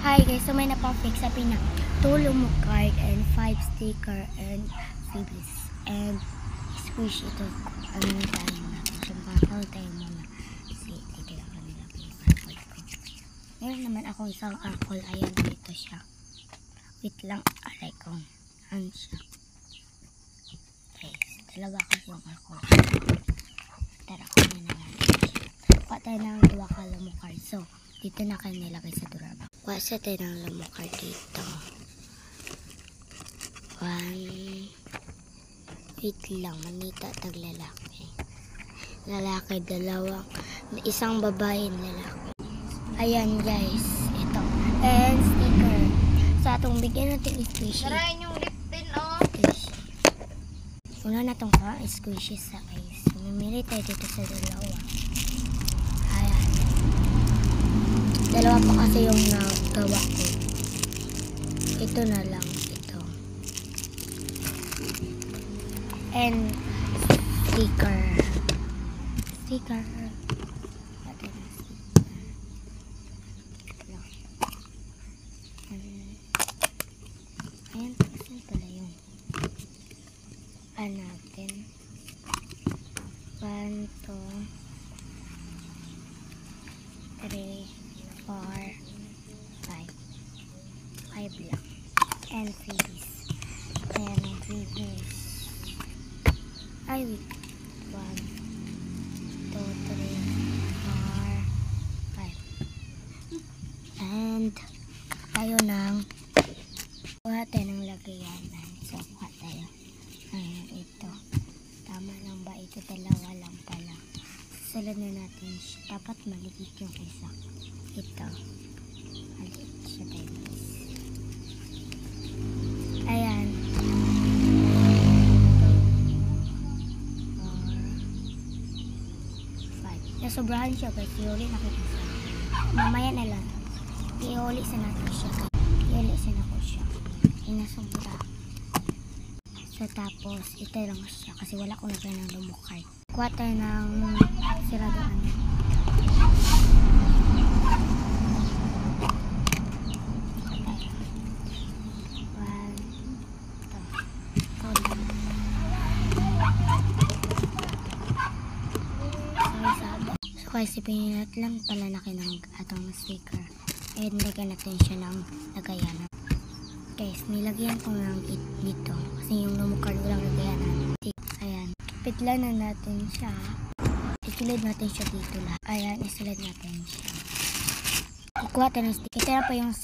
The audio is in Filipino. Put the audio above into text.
Hi guys, so may napang-fix sa pinak 2 lumo card and 5 sticker and freebies and squish ito. Ano na tayo natin? Siyempre, tayo muna. Kasi dito lang kami nilagay yung kakol ko. Meron naman akong isang kakol. Ayan, dito siya. Wait lang, aray ko. Ano siya? Guys, talaga ako yung kakol. Tara, kunin na natin siya. Kuha tayo ng 2 lumo card. So, dito na kayo nilagay sa duraba. Kuha sa tayo ng lumo card dito. 1. Wait lang, manita tag lalaki. Lalaki, 2. Isang babae, lalaki. Ayan guys, ito. And sticker. Sa atong bigyan natin squishy. Tarayin yung lip din, oh. Squishy. Una na itong squishy sa guys. Mamili tayo dito sa 2. Ayan. 2 pa kasi yung nagawa ko. Ito na lang. Ito. And sticker. Sticker. Ito na sticker. Ayan. Saan pala yung natin? 1, 2, 3, 4, 5. 5 lang. And freebies. Ayan ang freebies. Ay, wait. 1, 2, 3, 4, 5. And tayo ng kuha tayo ng lagayanan. So, kuha tayo. Ayan, ito. Tama lang ba? Ito 2 lang pala. Susunod na natin siya. Dapat maliit yung isa. Ito. Maliit siya guys. Ayan. 2, 4, 5. Nasobrahan siya guys. Iuli na ko siya. Mamaya na lang. Iuli sa natin siya. Iuli sa natin siya. Inasobra. So tapos, ito lang siya. Kasi wala ko na siya ng lumo card. Kuha tayo ng siradoan. So pinat lang pala na ng atong sticker. And nilagyan natin siya ng lagayanan. Guys, nilagyan ko ng dito. Kasi yung lumo card walang lagayanan. Ayan. Pitlan na natin siya. Isulad natin siya dito lahat. Ayan, isulad natin siya. Ikuha tayo ng sticker. Ito na pa yung